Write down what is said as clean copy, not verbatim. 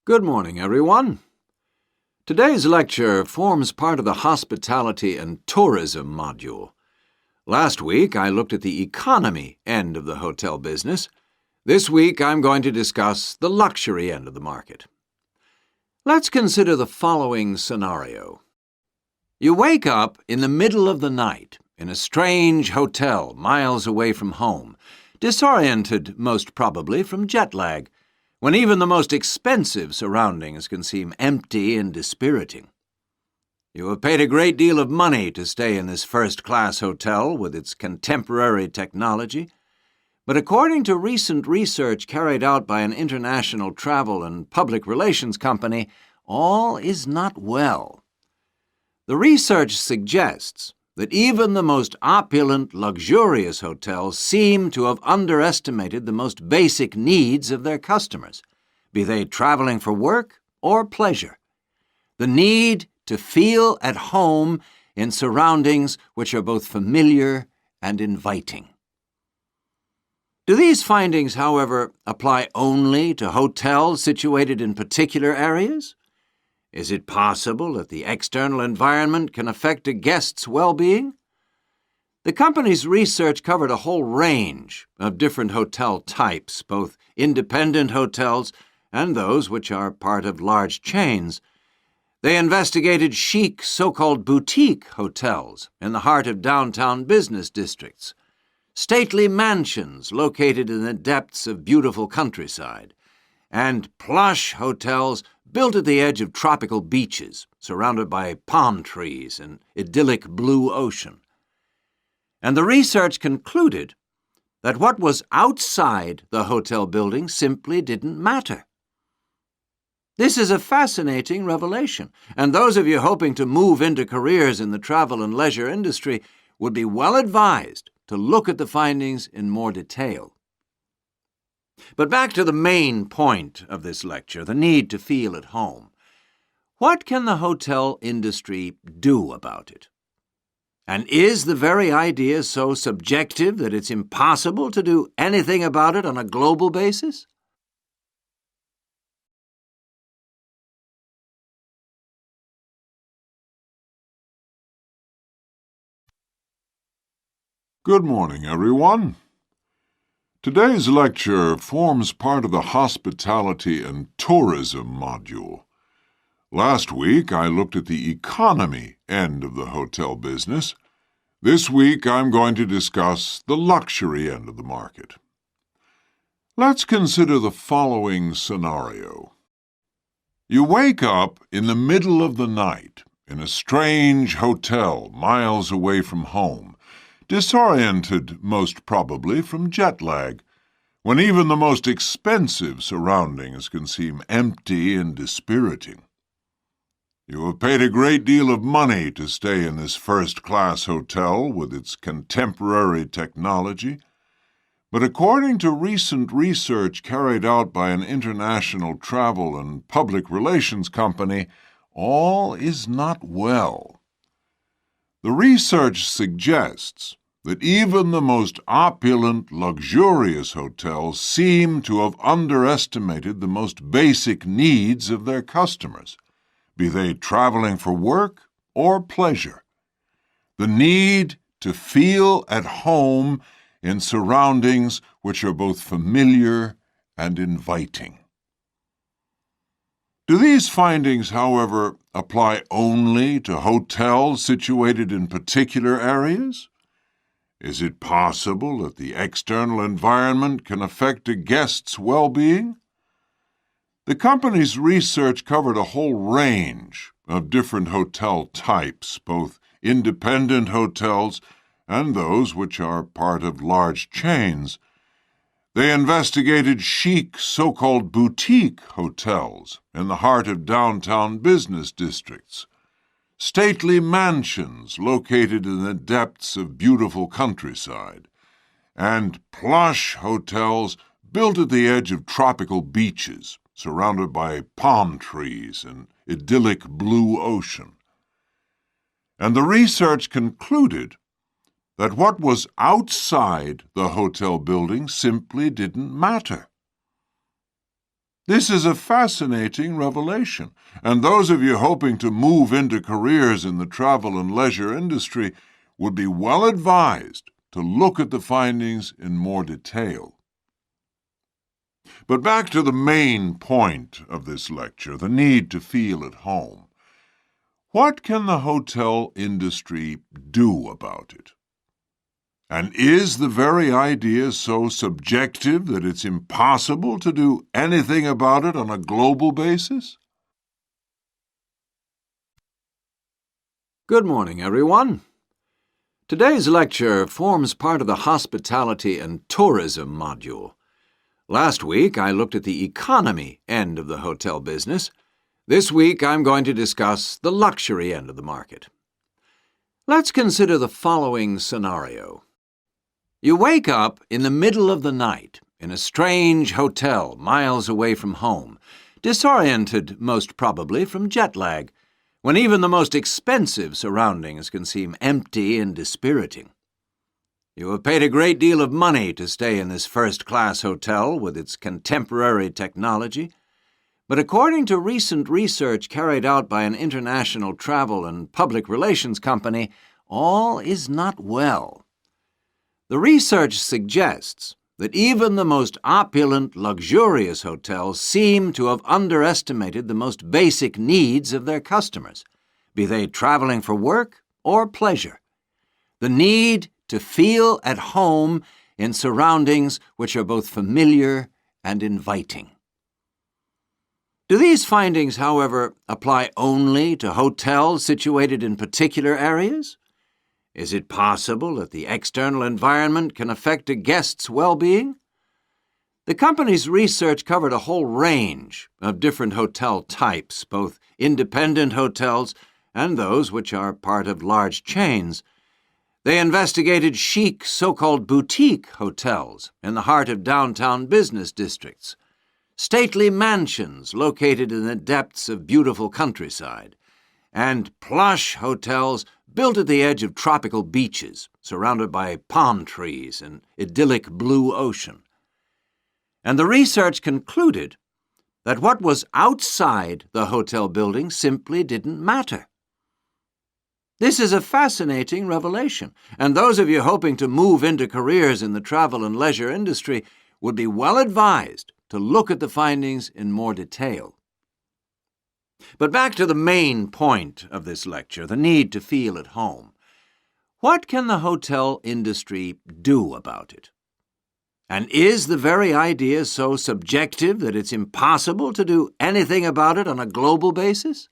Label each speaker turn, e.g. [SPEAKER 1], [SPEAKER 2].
[SPEAKER 1] Good morning, everyone. Today's lecture forms part of the Hospitality and Tourism module. Last week, I looked at the economy end of the hotel business. This week, I'm going to discuss the luxury end of the market. Let's consider the following scenario. You wake up in the middle of the night in a strange hotel miles away from home, disoriented most probably from jet lag, when even the most expensive surroundings can seem empty and dispiriting. You have paid a great deal of money to stay in this first-class hotel with its contemporary technology, but according to recent research carried out by an international travel and public relations company, all is not well. The research suggests that even the most opulent, luxurious hotels seem to have underestimated the most basic needs of their customers, be they traveling for work or pleasure. The need to feel at home in surroundings which are both familiar and inviting. Do these findings, however, apply only to hotels situated in particular areas? Is it possible that the external environment can affect a guest's well-being? The company's research covered a whole range of different hotel types, both independent hotels and those which are part of large chains. They investigated chic, so-called boutique hotels in the heart of downtown business districts, stately mansions located in the depths of beautiful countryside, and plush hotels built at the edge of tropical beaches, surrounded by palm trees and idyllic blue ocean. And the research concluded that what was outside the hotel building simply didn't matter. This is a fascinating revelation, and those of you hoping to move into careers in the travel and leisure industry would be well advised to look at the findings in more detail. But back to the main point of this lecture, the need to feel at home. What can the hotel industry do about it? And is the very idea so subjective that it's impossible to do anything about it on a global basis?
[SPEAKER 2] Good morning, everyone. Today's lecture forms part of the Hospitality and Tourism module. Last week, I looked at the economy end of the hotel business. This week, I'm going to discuss the luxury end of the market. Let's consider the following scenario. You wake up in the middle of the night in a strange hotel miles away from home, disoriented most probably from jet lag, when even the most expensive surroundings can seem empty and dispiriting. You have paid a great deal of money to stay in this first-class hotel with its contemporary technology, but according to recent research carried out by an international travel and public relations company, all is not well. The research suggests that even the most opulent, luxurious hotels seem to have underestimated the most basic needs of their customers, be they traveling for work or pleasure. The need to feel at home in surroundings which are both familiar and inviting. Do these findings, however, apply only to hotels situated in particular areas? Is it possible that the external environment can affect a guest's well-being? The company's research covered a whole range of different hotel types, both independent hotels and those which are part of large chains. They investigated chic, so-called boutique hotels in the heart of downtown business districts, stately mansions located in the depths of beautiful countryside, and plush hotels built at the edge of tropical beaches, surrounded by palm trees and idyllic blue ocean. And the research concluded that what was outside the hotel building simply didn't matter. This is a fascinating revelation, and those of you hoping to move into careers in the travel and leisure industry would be well advised to look at the findings in more detail. But back to the main point of this lecture, the need to feel at home. What can the hotel industry do about it? And is the very idea so subjective that it's impossible to do anything about it on a global basis?
[SPEAKER 1] Good morning, everyone. Today's lecture forms part of the Hospitality and Tourism module. Last week, I looked at the economy end of the hotel business. This week, I'm going to discuss the luxury end of the market. Let's consider the following scenario. You wake up in the middle of the night in a strange hotel miles away from home, disoriented most probably from jet lag, when even the most expensive surroundings can seem empty and dispiriting. You have paid a great deal of money to stay in this first-class hotel with its contemporary technology, but according to recent research carried out by an international travel and public relations company, all is not well. The research suggests that even the most opulent, luxurious hotels seem to have underestimated the most basic needs of their customers, be they traveling for work or pleasure. The need to feel at home in surroundings which are both familiar and inviting. Do these findings, however, apply only to hotels situated in particular areas? Is it possible that the external environment can affect a guest's well-being? The company's research covered a whole range of different hotel types, both independent hotels and those which are part of large chains. They investigated chic, so-called boutique hotels in the heart of downtown business districts, stately mansions located in the depths of beautiful countryside, and plush hotels built at the edge of tropical beaches, surrounded by palm trees and idyllic blue ocean. And the research concluded that what was outside the hotel building simply didn't matter. This is a fascinating revelation, and those of you hoping to move into careers in the travel and leisure industry would be well advised to look at the findings in more detail. But back to the main point of this lecture, the need to feel at home. What can the hotel industry do about it? And is the very idea so subjective that it's impossible to do anything about it on a global basis?